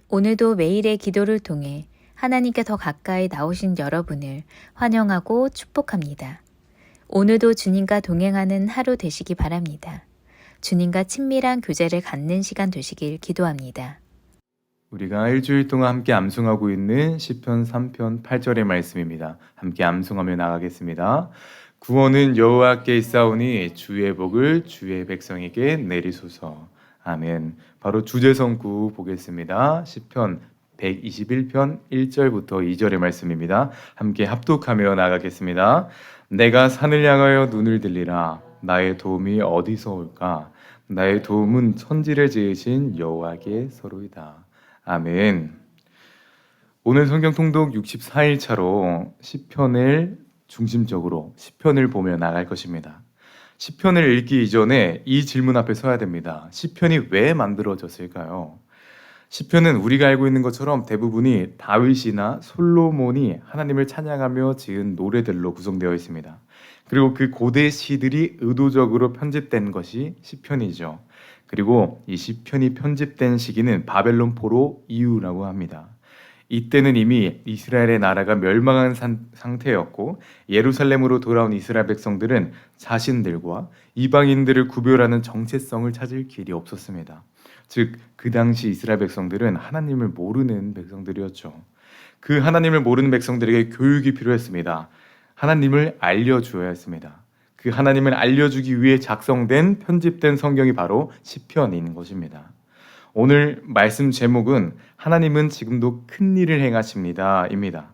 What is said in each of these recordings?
오늘도 매일의 기도를 통해 하나님께 더 가까이 나오신 여러분을 환영하고 축복합니다. 오늘도 주님과 동행하는 하루 되시기 바랍니다. 주님과 친밀한 교제를 갖는 시간 되시길 기도합니다. 우리가 일주일 동안 함께 암송하고 있는 시편 3편 8절의 말씀입니다. 함께 암송하며 나가겠습니다. 구원은 여호와께 있사오니 주의 복을 주의 백성에게 내리소서. 아멘. 바로 주제성구 보겠습니다. 시편 121편 1절부터 2절의 말씀입니다. 함께 합독하며 나가겠습니다. 내가 산을 향하여 눈을 들리라. 나의 도움이 어디서 올까? 나의 도움은 천지를 지으신 여호와께서로이다. 아멘. 오늘 성경 통독 64일 차로 시편을 중심적으로 시편을 보며 나갈 것입니다. 시편을 읽기 이전에 이 질문 앞에 서야 됩니다. 시편이 왜 만들어졌을까요? 시편은 우리가 알고 있는 것처럼 대부분이 다윗이나 솔로몬이 하나님을 찬양하며 지은 노래들로 구성되어 있습니다. 그리고 그 고대 시들이 의도적으로 편집된 것이 시편이죠. 그리고 이 시편이 편집된 시기는 바벨론 포로 이후라고 합니다. 이때는 이미 이스라엘의 나라가 멸망한 상태였고 예루살렘으로 돌아온 이스라엘 백성들은 자신들과 이방인들을 구별하는 정체성을 찾을 길이 없었습니다. 즉, 그 당시 이스라엘 백성들은 하나님을 모르는 백성들이었죠. 그 하나님을 모르는 백성들에게 교육이 필요했습니다. 하나님을 알려주어야 했습니다. 그 하나님을 알려주기 위해 작성된 편집된 성경이 바로 시편인 것입니다. 오늘 말씀 제목은 하나님은 지금도 큰 일을 행하십니다 입니다.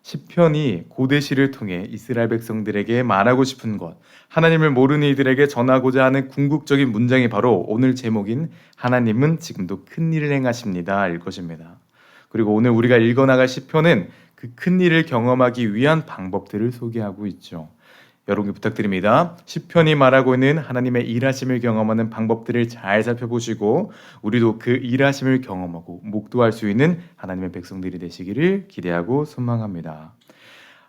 시편이 고대 시를 통해 이스라엘 백성들에게 말하고 싶은 것, 하나님을 모르는 이들에게 전하고자 하는 궁극적인 문장이 바로 오늘 제목인 하나님은 지금도 큰 일을 행하십니다 일 것입니다. 그리고 오늘 우리가 읽어나갈 시편은 그 큰 일을 경험하기 위한 방법들을 소개하고 있죠. 여러분 부탁드립니다. 시편이 말하고 있는 하나님의 일하심을 경험하는 방법들을 잘 살펴보시고 우리도 그 일하심을 경험하고 목도할 수 있는 하나님의 백성들이 되시기를 기대하고 소망합니다.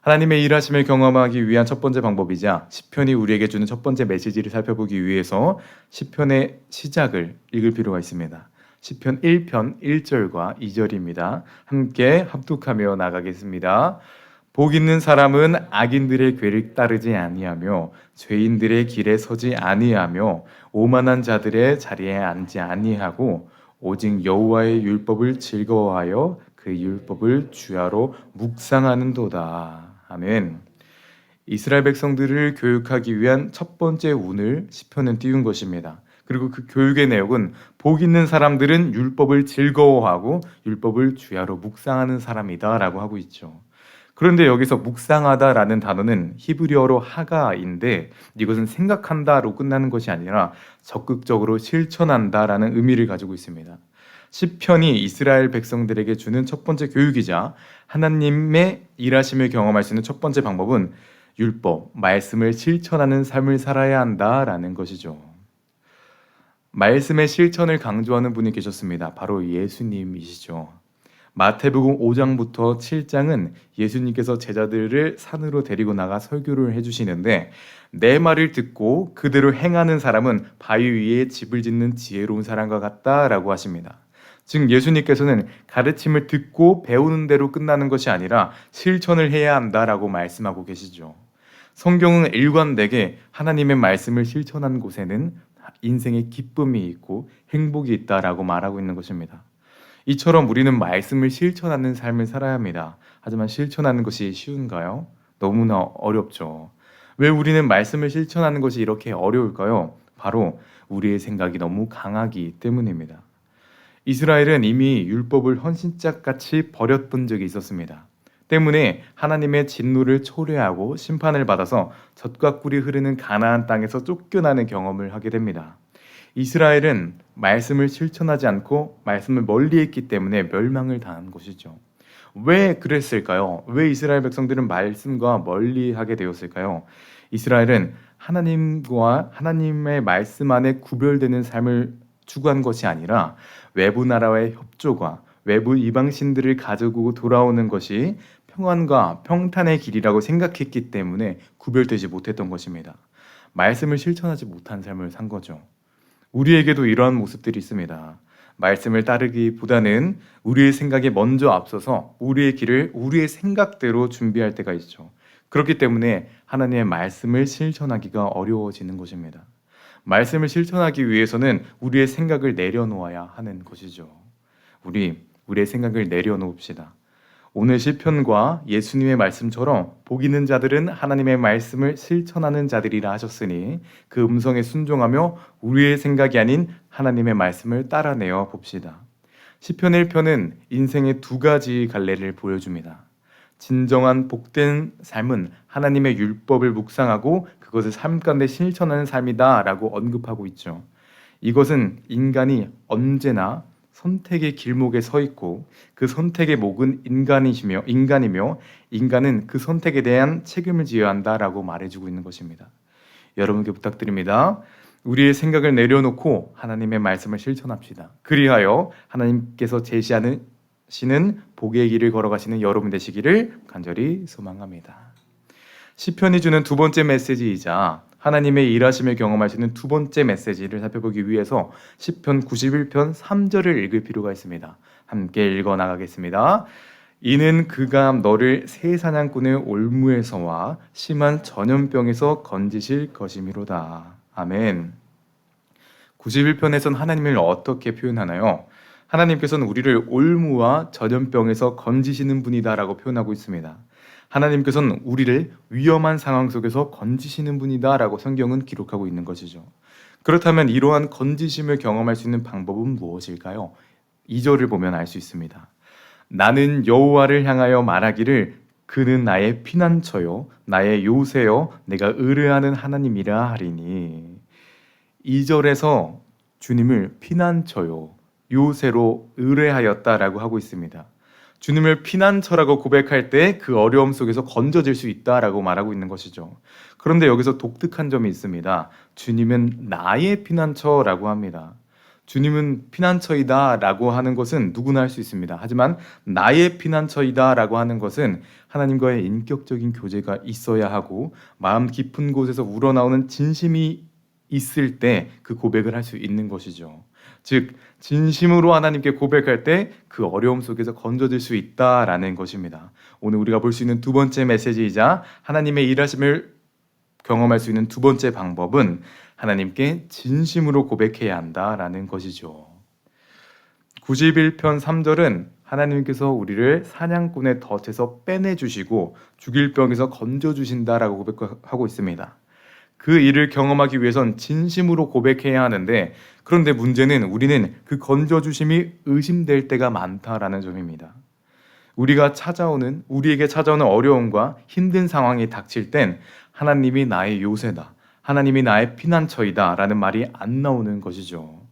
하나님의 일하심을 경험하기 위한 첫 번째 방법이자 시편이 우리에게 주는 첫 번째 메시지를 살펴보기 위해서 시편의 시작을 읽을 필요가 있습니다. 시편 1편 1절과 2절입니다. 함께 합독하며 나가겠습니다. 복 있는 사람은 악인들의 궤를 따르지 아니하며 죄인들의 길에 서지 아니하며 오만한 자들의 자리에 앉지 아니하고 오직 여호와의 율법을 즐거워하여 그 율법을 주야로 묵상하는도다. 아멘. 이스라엘 백성들을 교육하기 위한 첫 번째 운을 시편은 띄운 것입니다. 그리고 그 교육의 내용은 복 있는 사람들은 율법을 즐거워하고 율법을 주야로 묵상하는 사람이다 라고 하고 있죠. 그런데 여기서 묵상하다라는 단어는 히브리어로 하가인데 이것은 생각한다로 끝나는 것이 아니라 적극적으로 실천한다라는 의미를 가지고 있습니다. 시편이 이스라엘 백성들에게 주는 첫 번째 교육이자 하나님의 일하심을 경험할 수 있는 첫 번째 방법은 율법, 말씀을 실천하는 삶을 살아야 한다라는 것이죠. 말씀의 실천을 강조하는 분이 계셨습니다. 바로 예수님이시죠. 마태복음 5장부터 7장은 예수님께서 제자들을 산으로 데리고 나가 설교를 해주시는데 내 말을 듣고 그대로 행하는 사람은 바위 위에 집을 짓는 지혜로운 사람과 같다라고 하십니다. 즉 예수님께서는 가르침을 듣고 배우는 대로 끝나는 것이 아니라 실천을 해야 한다라고 말씀하고 계시죠. 성경은 일관되게 하나님의 말씀을 실천한 곳에는 인생의 기쁨이 있고 행복이 있다라고 말하고 있는 것입니다. 이처럼 우리는 말씀을 실천하는 삶을 살아야 합니다. 하지만 실천하는 것이 쉬운가요? 너무나 어렵죠. 왜 우리는 말씀을 실천하는 것이 이렇게 어려울까요? 바로 우리의 생각이 너무 강하기 때문입니다. 이스라엘은 이미 율법을 헌신짝같이 버렸던 적이 있었습니다. 때문에 하나님의 진노를 초래하고 심판을 받아서 젖과 꿀이 흐르는 가나안 땅에서 쫓겨나는 경험을 하게 됩니다. 이스라엘은 말씀을 실천하지 않고 말씀을 멀리했기 때문에 멸망을 당한 것이죠. 왜 그랬을까요? 왜 이스라엘 백성들은 말씀과 멀리하게 되었을까요? 이스라엘은 하나님과 하나님의 말씀 안에 구별되는 삶을 추구한 것이 아니라 외부 나라와의 협조가 외부 이방신들을 가지고 돌아오는 것이 평안과 평탄의 길이라고 생각했기 때문에 구별되지 못했던 것입니다. 말씀을 실천하지 못한 삶을 산 거죠. 우리에게도 이러한 모습들이 있습니다. 말씀을 따르기보다는 우리의 생각에 먼저 앞서서 우리의 길을 우리의 생각대로 준비할 때가 있죠. 그렇기 때문에 하나님의 말씀을 실천하기가 어려워지는 것입니다. 말씀을 실천하기 위해서는 우리의 생각을 내려놓아야 하는 것이죠. 우리의 생각을 내려놓읍시다. 오늘 시편과 예수님의 말씀처럼 복 있는 자들은 하나님의 말씀을 실천하는 자들이라 하셨으니 그 음성에 순종하며 우리의 생각이 아닌 하나님의 말씀을 따라내어 봅시다. 시편 1편은 인생의 두 가지 갈래를 보여줍니다. 진정한 복된 삶은 하나님의 율법을 묵상하고 그것을 삶 가운데 실천하는 삶이다 라고 언급하고 있죠. 이것은 인간이 언제나 선택의 길목에 서 있고 그 선택의 목은 인간이며 인간은 그 선택에 대한 책임을 지어야 한다라고 말해주고 있는 것입니다. 여러분께 부탁드립니다. 우리의 생각을 내려놓고 하나님의 말씀을 실천합시다. 그리하여 하나님께서 제시하시는 복의 길을 걸어가시는 여러분 되시기를 간절히 소망합니다. 시편이 주는 두 번째 메시지이자 하나님의 일하심을 경험할 수 있는 두 번째 메시지를 살펴보기 위해서 시편 91편 3절을 읽을 필요가 있습니다. 함께 읽어 나가겠습니다. 이는 그가 너를 새 사냥꾼의 올무에서와 심한 전염병에서 건지실 것이미로다. 아멘. 91편에서는 하나님을 어떻게 표현하나요? 하나님께서는 우리를 올무와 전염병에서 건지시는 분이다라고 표현하고 있습니다. 하나님께서는 우리를 위험한 상황 속에서 건지시는 분이다라고 성경은 기록하고 있는 것이죠. 그렇다면 이러한 건지심을 경험할 수 있는 방법은 무엇일까요? 2절을 보면 알 수 있습니다. 나는 여호와를 향하여 말하기를 그는 나의 피난처요 나의 요새요 내가 의뢰하는 하나님이라 하리니. 2절에서 주님을 피난처요 요새로 의뢰하였다라고 하고 있습니다. 주님을 피난처라고 고백할 때 그 어려움 속에서 건져질 수 있다라고 말하고 있는 것이죠. 그런데 여기서 독특한 점이 있습니다. 주님은 나의 피난처라고 합니다. 주님은 피난처이다라고 하는 것은 누구나 할 수 있습니다. 하지만 나의 피난처이다라고 하는 것은 하나님과의 인격적인 교제가 있어야 하고 마음 깊은 곳에서 우러나오는 진심이 있을 때 그 고백을 할 수 있는 것이죠. 즉 진심으로 하나님께 고백할 때 그 어려움 속에서 건져질 수 있다라는 것입니다. 오늘 우리가 볼 수 있는 두 번째 메시지이자 하나님의 일하심을 경험할 수 있는 두 번째 방법은 하나님께 진심으로 고백해야 한다라는 것이죠. 91편 3절은 하나님께서 우리를 사냥꾼의 덫에서 빼내주시고 죽일 병에서 건져주신다라고 고백하고 있습니다. 그 일을 경험하기 위해선 진심으로 고백해야 하는데 그런데 문제는 우리는 그 건져주심이 의심될 때가 많다라는 점입니다. 우리에게 찾아오는 어려움과 힘든 상황이 닥칠 땐 하나님이 나의 요새다, 하나님이 나의 피난처이다 라는 말이 안 나오는 것이죠.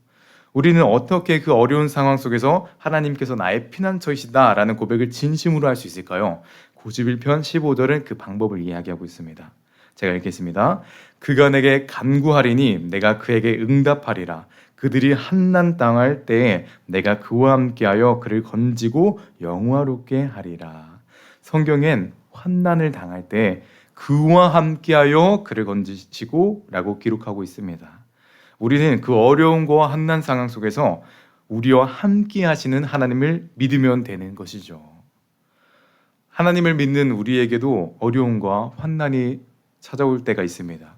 우리는 어떻게 그 어려운 상황 속에서 하나님께서 나의 피난처이시다 라는 고백을 진심으로 할 수 있을까요? 91편 15절은 그 방법을 이야기하고 있습니다. 제가 읽겠습니다. 그가 내게 간구하리니 내가 그에게 응답하리라. 그들이 한난 당할 때에 내가 그와 함께하여 그를 건지고 영화롭게 하리라. 성경엔 환난을 당할 때 그와 함께하여 그를 건지시고 라고 기록하고 있습니다. 우리는 그 어려움과 한난 상황 속에서 우리와 함께 하시는 하나님을 믿으면 되는 것이죠. 하나님을 믿는 우리에게도 어려움과 환난이 찾아올 때가 있습니다.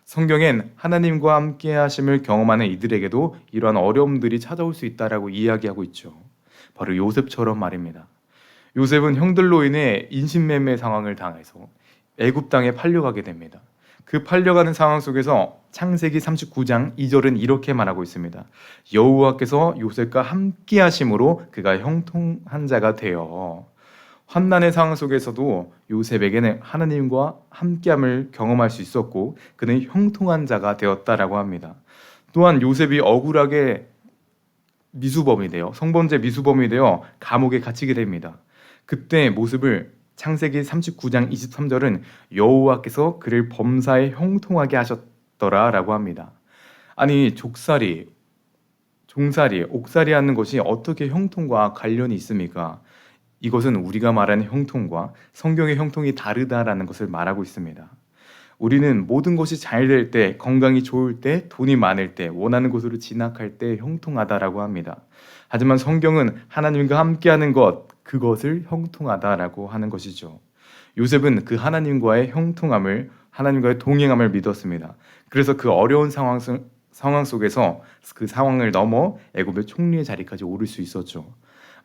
성경엔 하나님과 함께 하심을 경험하는 이들에게도 이러한 어려움들이 찾아올 수 있다라고 이야기하고 있죠. 바로 요셉처럼 말입니다. 요셉은 형들로 인해 인신매매 상황을 당해서 애굽 땅에 팔려가게 됩니다. 그 팔려가는 상황 속에서 창세기 39장 2절은 이렇게 말하고 있습니다. 여호와께서 요셉과 함께 하심으로 그가 형통한 자가 되어. 환난의 상황 속에서도 요셉에게는 하나님과 함께함을 경험할 수 있었고 그는 형통한 자가 되었다라고 합니다. 또한 요셉이 억울하게 성범죄 미수범이 되어 감옥에 갇히게 됩니다. 그때 모습을 창세기 39장 23절은 여호와께서 그를 범사에 형통하게 하셨더라라고 합니다. 아니 종살이, 옥살이 하는 것이 어떻게 형통과 관련이 있습니까? 이것은 우리가 말하는 형통과 성경의 형통이 다르다라는 것을 말하고 있습니다. 우리는 모든 것이 잘 될 때, 건강이 좋을 때, 돈이 많을 때, 원하는 곳으로 진학할 때 형통하다라고 합니다. 하지만 성경은 하나님과 함께하는 것, 그것을 형통하다라고 하는 것이죠. 요셉은 그 하나님과의 형통함을, 하나님과의 동행함을 믿었습니다. 그래서 그 어려운 상황 속에서 그 상황을 넘어 애굽의 총리의 자리까지 오를 수 있었죠.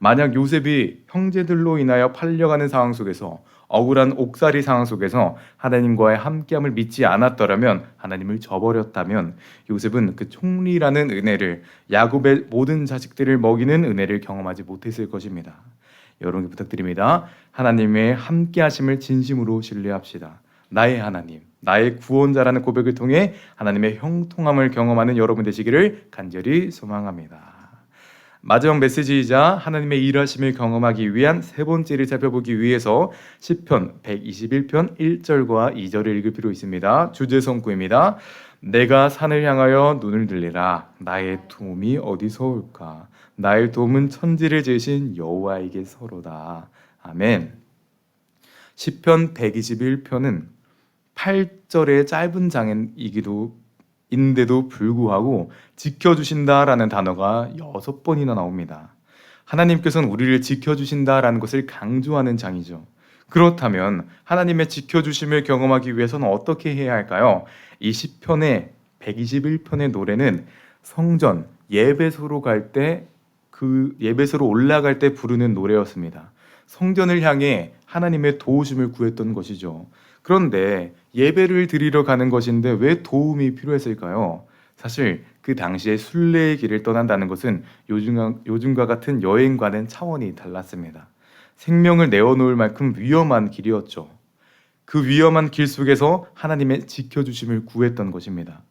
만약 요셉이 형제들로 인하여 팔려가는 상황 속에서, 억울한 옥살이 상황 속에서 하나님과의 함께함을 믿지 않았더라면, 하나님을 저버렸다면 요셉은 그 총리라는 은혜를, 야곱의 모든 자식들을 먹이는 은혜를 경험하지 못했을 것입니다. 여러분께 부탁드립니다. 하나님의 함께하심을 진심으로 신뢰합시다. 나의 하나님, 나의 구원자라는 고백을 통해 하나님의 형통함을 경험하는 여러분 되시기를 간절히 소망합니다. 마지막 메시지이자 하나님의 일하심을 경험하기 위한 세 번째를 살펴보기 위해서 시편 121편 1절과 2절을 읽을 필요 있습니다. 주제 성구입니다. 내가 산을 향하여 눈을 들리라. 나의 도움이 어디서 올까? 나의 도움은 천지를 지으신 여호와에게서로다. 아멘. 시편 121편은 8절의 짧은 장인데도 불구하고 지켜주신다라는 단어가 6번이나 나옵니다. 하나님께서는 우리를 지켜주신다라는 것을 강조하는 장이죠. 그렇다면 하나님의 지켜주심을 경험하기 위해서는 어떻게 해야 할까요? 이 시편의 121편의 노래는 성전, 예배소로 올라갈 때 부르는 노래였습니다. 성전을 향해 하나님의 도우심을 구했던 것이죠. 그런데 예배를 드리러 가는 것인데 왜 도움이 필요했을까요? 사실 그 당시에 순례의 길을 떠난다는 것은 요즘과 같은 여행과는 차원이 달랐습니다. 생명을 내어놓을 만큼 위험한 길이었죠. 그 위험한 길 속에서 하나님의 지켜주심을 구했던 것입니다.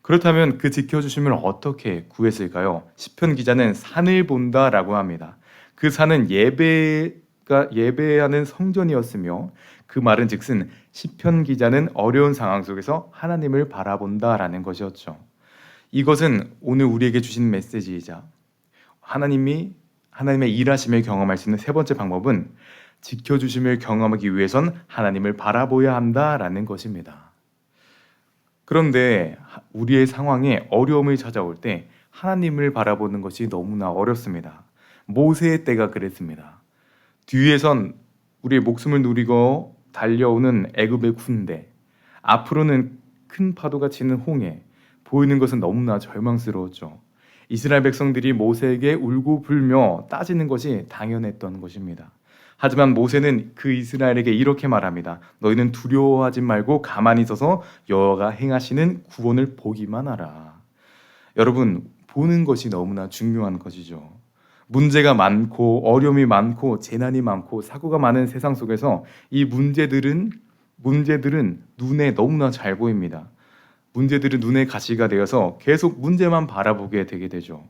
그렇다면 그 지켜주심을 어떻게 구했을까요? 시편 기자는 산을 본다라고 합니다. 그 산은 예배하는 성전이었으며, 그 말은 즉슨 시편 기자는 어려운 상황 속에서 하나님을 바라본다라는 것이었죠. 이것은 오늘 우리에게 주신 메시지이자 하나님의 일하심을 경험할 수 있는 세 번째 방법은 지켜주심을 경험하기 위해선 하나님을 바라보아야 한다라는 것입니다. 그런데 우리의 상황에 어려움이 찾아올 때 하나님을 바라보는 것이 너무나 어렵습니다. 모세의 때가 그랬습니다. 뒤에선 우리의 목숨을 누리고 달려오는 애굽의 군대, 앞으로는 큰 파도가 치는 홍해, 보이는 것은 너무나 절망스러웠죠. 이스라엘 백성들이 모세에게 울고 불며 따지는 것이 당연했던 것입니다. 하지만 모세는 그 이스라엘에게 이렇게 말합니다. 너희는 두려워하지 말고 가만히 서서 여호와가 행하시는 구원을 보기만 하라. 여러분, 보는 것이 너무나 중요한 것이죠. 문제가 많고 어려움이 많고 재난이 많고 사고가 많은 세상 속에서 이 문제들은 눈에 너무나 잘 보입니다. 문제들은 눈의 가시가 되어서 계속 문제만 바라보게 되게 되죠.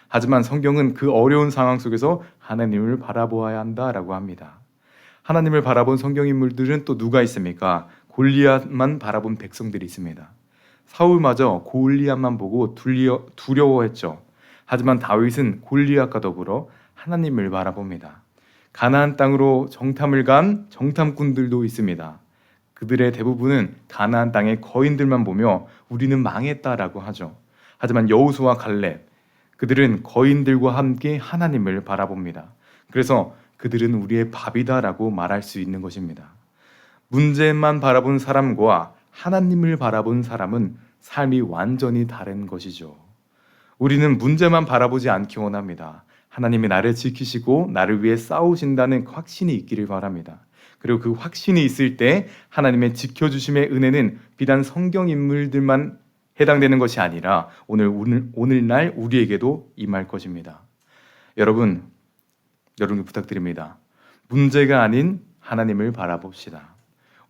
하지만 성경은 그 어려운 상황 속에서 하나님을 바라보아야 한다라고 합니다. 하나님을 바라본 성경 인물들은 또 누가 있습니까? 골리앗만 바라본 백성들이 있습니다. 사울마저 골리앗만 보고 두려워했죠. 하지만 다윗은 골리앗과 더불어 하나님을 바라봅니다. 가나안 땅으로 정탐을 간 정탐꾼들도 있습니다. 그들의 대부분은 가나안 땅의 거인들만 보며 우리는 망했다라고 하죠. 하지만 여호수아 갈렙, 그들은 거인들과 함께 하나님을 바라봅니다. 그래서 그들은 우리의 밥이다라고 말할 수 있는 것입니다. 문제만 바라본 사람과 하나님을 바라본 사람은 삶이 완전히 다른 것이죠. 우리는 문제만 바라보지 않기 원합니다. 하나님이 나를 지키시고 나를 위해 싸우신다는 확신이 있기를 바랍니다. 그리고 그 확신이 있을 때 하나님의 지켜주심의 은혜는 비단 성경 인물들만 해당되는 것이 아니라 오늘날 우리에게도 임할 것입니다. 여러분 부탁드립니다. 문제가 아닌 하나님을 바라봅시다.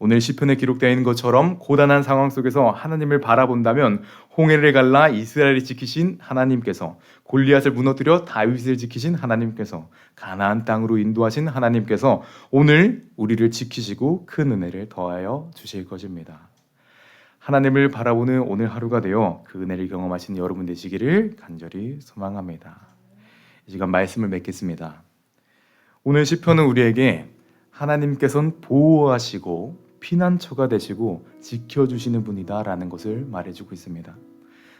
오늘 시편에 기록되어 있는 것처럼 고단한 상황 속에서 하나님을 바라본다면 홍해를 갈라 이스라엘을 지키신 하나님께서, 골리앗을 무너뜨려 다윗을 지키신 하나님께서, 가나안 땅으로 인도하신 하나님께서 오늘 우리를 지키시고 큰 은혜를 더하여 주실 것입니다. 하나님을 바라보는 오늘 하루가 되어 그 은혜를 경험하신 여러분 되시기를 간절히 소망합니다. 이 시간 말씀을 맺겠습니다. 오늘 시편은 우리에게 하나님께서는 보호하시고 피난처가 되시고 지켜주시는 분이다라는 것을 말해주고 있습니다.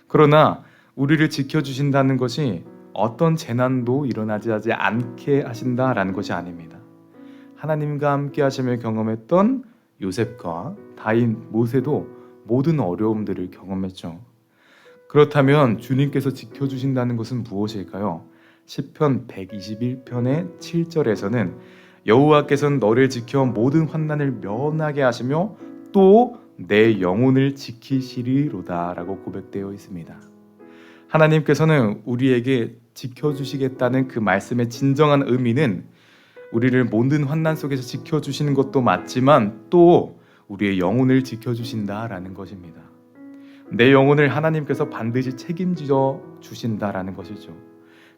그러나 우리를 지켜주신다는 것이 어떤 재난도 일어나지 않게 하신다라는 것이 아닙니다. 하나님과 함께 하심을 경험했던 요셉과 다인 모세도 모든 어려움들을 경험했죠. 그렇다면 주님께서 지켜주신다는 것은 무엇일까요? 시편 121편의 7절에서는 여호와께서는 너를 지켜 모든 환난을 면하게 하시며 또 내 영혼을 지키시리로다 라고 고백되어 있습니다. 하나님께서는 우리에게 지켜주시겠다는 그 말씀의 진정한 의미는 우리를 모든 환난 속에서 지켜주시는 것도 맞지만 또 우리의 영혼을 지켜주신다라는 것입니다. 내 영혼을 하나님께서 반드시 책임져 주신다라는 것이죠.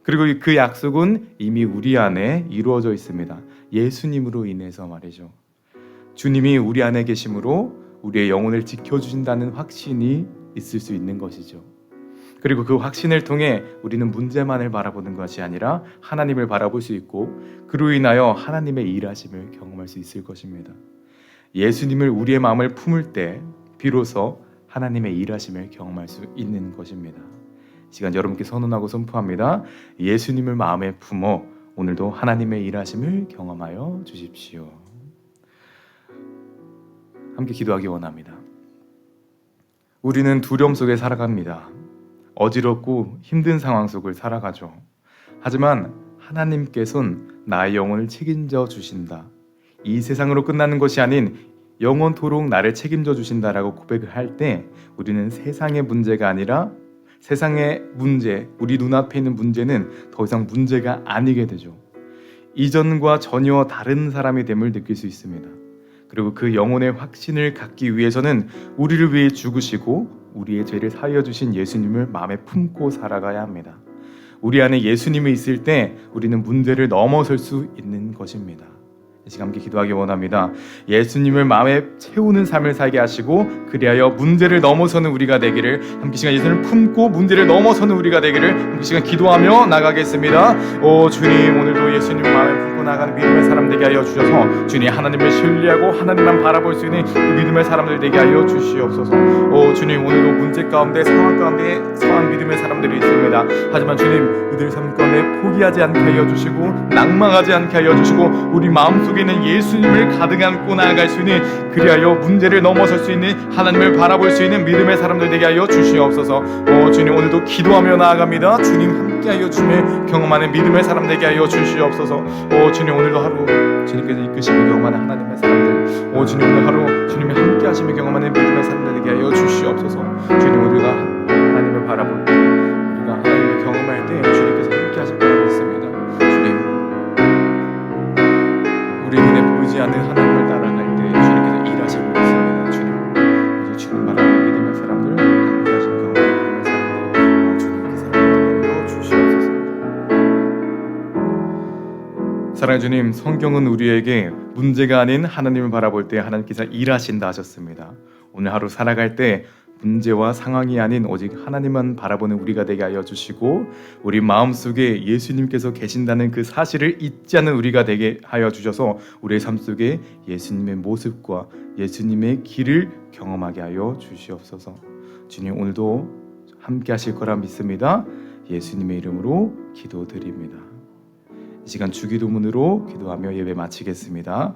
그리고 그 약속은 이미 우리 안에 이루어져 있습니다. 예수님으로 인해서 말이죠. 주님이 우리 안에 계심으로 우리의 영혼을 지켜주신다는 확신이 있을 수 있는 것이죠. 그리고 그 확신을 통해 우리는 문제만을 바라보는 것이 아니라 하나님을 바라볼 수 있고 그로 인하여 하나님의 일하심을 경험할 수 있을 것입니다. 예수님을 우리의 마음을 품을 때 비로소 하나님의 일하심을 경험할 수 있는 것입니다. 이 시간 여러분께 선언하고 선포합니다. 예수님을 마음에 품어 오늘도 하나님의 일하심을 경험하여 주십시오. 함께 기도하기 원합니다. 우리는 두려움 속에 살아갑니다. 어지럽고 힘든 상황 속을 살아가죠. 하지만 하나님께서는 나의 영혼을 책임져 주신다. 이 세상으로 끝나는 것이 아닌 영원토록 나를 책임져 주신다라고 고백을 할 때 우리는 세상의 문제가 아니라 세상의 문제, 우리 눈앞에 있는 문제는 더 이상 문제가 아니게 되죠. 이전과 전혀 다른 사람이 됨을 느낄 수 있습니다. 그리고 그 영혼의 확신을 갖기 위해서는 우리를 위해 죽으시고 우리의 죄를 사하여 주신 예수님을 마음에 품고 살아가야 합니다. 우리 안에 예수님이 있을 때 우리는 문제를 넘어설 수 있는 것입니다. 이 시간 함께 기도하기 원합니다. 예수님을 마음에 채우는 삶을 살게 하시고 그리하여 문제를 넘어서는 우리가 되기를, 함께 시간 예수님을 품고 문제를 넘어서는 우리가 되기를 함께 시간 기도하며 나가겠습니다. 오 주님, 오늘도 예수님 마음에 품고 나가는 믿음의 사람 되게 하여 주셔서 주님 하나님을 신뢰하고 하나님만 바라볼 수 있는 그 믿음의 사람들 되게 하여 주시옵소서. 오 주님, 오늘도 문제 가운데 상황 가운데 서한 믿음의 사람들이 있습니다. 하지만 주님, 그들 삶 가운데 포기하지 않게 하여 주시고 낭망하지 않게 하여 주시고 우리 마음속에 있는 예수님을 가득 안고 나아갈 수 있는, 그리하여 문제를 넘어설 수 있는 하나님을 바라볼 수 있는 믿음의 사람들 되게 하여 주시옵소서. 오 주님, 오늘도 기도하며 나아갑니다. 주님 함께하여 주님의 경험하는 믿음의 사람 되게 하여 주시옵소서. 오 주님, 오늘도 하루 주님께서 이끄시며 경험하는 하나님의 사람들, 오 주님 오늘 하루 주님이 함께하시며 경험하는 믿음의 사람들 되게 하여 주시옵소서. 주님, 우리가 하나님을 바라볼 때, 우리가 하나님을 경험할 때 주님께서 함께하실 거라 믿습니다. 주님, 우리 눈에 보이지 않는 하나님을 따라갈 때 주님께서 일하시고 있습니다. 주님, 이제 주님 바라보는 믿음의 사람들, 함께하신 경험하는 믿음의 사람들, 주님 그 사람들 되게 주시옵소서. 사랑하는 주님, 성경은 우리에게 문제가 아닌 하나님을 바라볼 때 하나님께서 일하신다 하셨습니다. 오늘 하루 살아갈 때 문제와 상황이 아닌 오직 하나님만 바라보는 우리가 되게 하여 주시고 우리 마음속에 예수님께서 계신다는 그 사실을 잊지 않는 우리가 되게 하여 주셔서 우리의 삶 속에 예수님의 모습과 예수님의 길을 경험하게 하여 주시옵소서. 주님, 오늘도 함께 하실 거라 믿습니다. 예수님의 이름으로 기도드립니다. 이 시간 주기도문으로 기도하며 예배 마치겠습니다.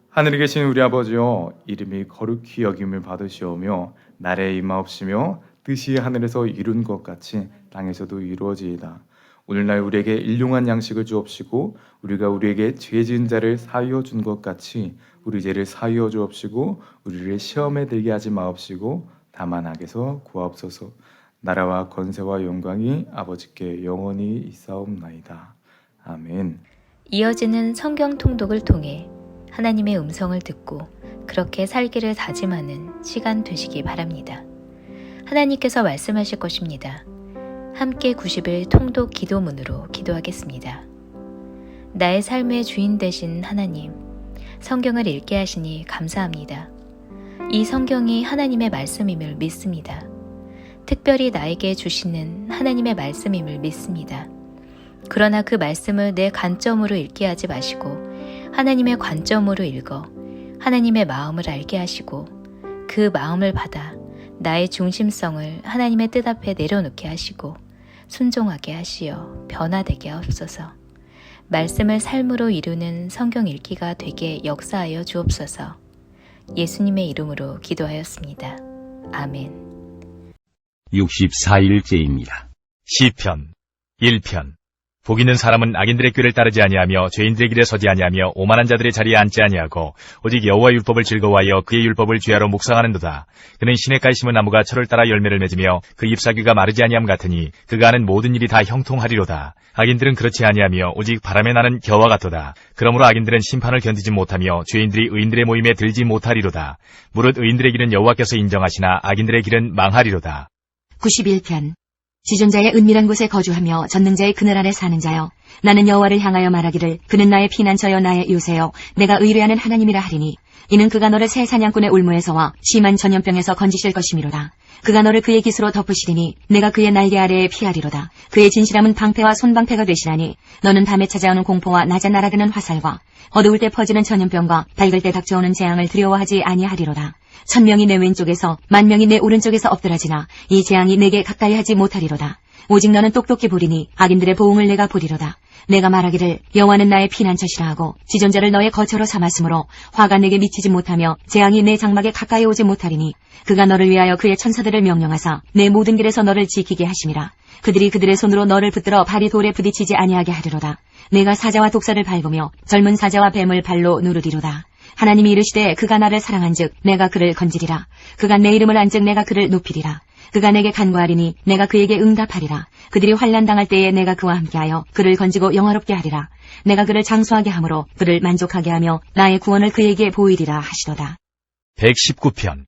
하늘에 계신 우리 아버지여, 이름이 거룩히 여김을 받으시오며 나라에 임하옵시며 뜻이 하늘에서 이룬 것 같이 땅에서도 이루어지이다. 오늘날 우리에게 일용할 양식을 주옵시고 우리가 우리에게 죄 지은 자를 사하여 준 것 같이 우리 죄를 사하여 주옵시고 우리를 시험에 들게 하지 마옵시고 다만 악에서 구하옵소서. 나라와 권세와 영광이 아버지께 영원히 있사옵나이다. 아멘. 이어지는 성경 통독을 통해 하나님의 음성을 듣고 그렇게 살기를 다짐하는 시간 되시기 바랍니다. 하나님께서 말씀하실 것입니다. 함께 90일 통독 기도문으로 기도하겠습니다. 나의 삶의 주인 되신 하나님, 성경을 읽게 하시니 감사합니다. 이 성경이 하나님의 말씀임을 믿습니다. 특별히 나에게 주시는 하나님의 말씀임을 믿습니다. 그러나 그 말씀을 내 관점으로 읽게 하지 마시고 하나님의 관점으로 읽어 하나님의 마음을 알게 하시고 그 마음을 받아 나의 중심성을 하나님의 뜻 앞에 내려놓게 하시고 순종하게 하시어 변화되게 하옵소서. 말씀을 삶으로 이루는 성경 읽기가 되게 역사하여 주옵소서. 예수님의 이름으로 기도하였습니다. 아멘. 64일째입니다. 시편 1편. 복 있는 사람은 악인들의 꾀를 따르지 아니하며 죄인들의 길에 서지 아니하며 오만한 자들의 자리에 앉지 아니하고 오직 여호와의 율법을 즐거워하여 그의 율법을 죄하러 묵상하는도다. 그는 시냇가에 심은 나무가 철을 따라 열매를 맺으며 그 잎사귀가 마르지 아니함 같으니 그가 하는 모든 일이 다 형통하리로다. 악인들은 그렇지 아니하며 오직 바람에 나는 겨와 같도다. 그러므로 악인들은 심판을 견디지 못하며 죄인들이 의인들의 모임에 들지 못하리로다. 무릇 의인들의 길은 여호와께서 인정하시나 악인들의 길은 망하리로다. 91편. 지존자의 은밀한 곳에 거주하며 전능자의 그늘 아래 사는 자여, 나는 여호와를 향하여 말하기를 그는 나의 피난처여 나의 요새여 내가 의뢰하는 하나님이라 하리니 이는 그가 너를 새 사냥꾼의 울무에서와 심한 전염병에서 건지실 것이미로다. 그가 너를 그의 깃으로 덮으시리니 내가 그의 날개 아래에 피하리로다. 그의 진실함은 방패와 손방패가 되시라니 너는 밤에 찾아오는 공포와 낮에 날아드는 화살과 어두울 때 퍼지는 전염병과 밝을 때 닥쳐오는 재앙을 두려워하지 아니하리로다. 1000명이 내 왼쪽에서 10,000명이 내 오른쪽에서 엎드러지나 이 재앙이 내게 가까이 하지 못하리로다. 오직 너는 똑똑히 보리니 악인들의 보응을 내가 보리로다. 내가 말하기를 여호와는 나의 피난처시라 하고 지존자를 너의 거처로 삼았으므로 화가 내게 미치지 못하며 재앙이 내 장막에 가까이 오지 못하리니 그가 너를 위하여 그의 천사들을 명령하사 내 모든 길에서 너를 지키게 하심이라. 그들이 그들의 손으로 너를 붙들어 발이 돌에 부딪히지 아니하게 하리로다. 내가 사자와 독사를 밟으며 젊은 사자와 뱀을 발로 누르리로다. 하나님이 이르시되 그가 나를 사랑한즉 내가 그를 건지리라. 그가 내 이름을 안즉 내가 그를 높이리라. 그가 내게 간구하리니 내가 그에게 응답하리라. 그들이 환난 당할 때에 내가 그와 함께하여 그를 건지고 영화롭게 하리라. 내가 그를 장수하게 함으로 그를 만족하게 하며 나의 구원을 그에게 보이리라 하시도다. 119편.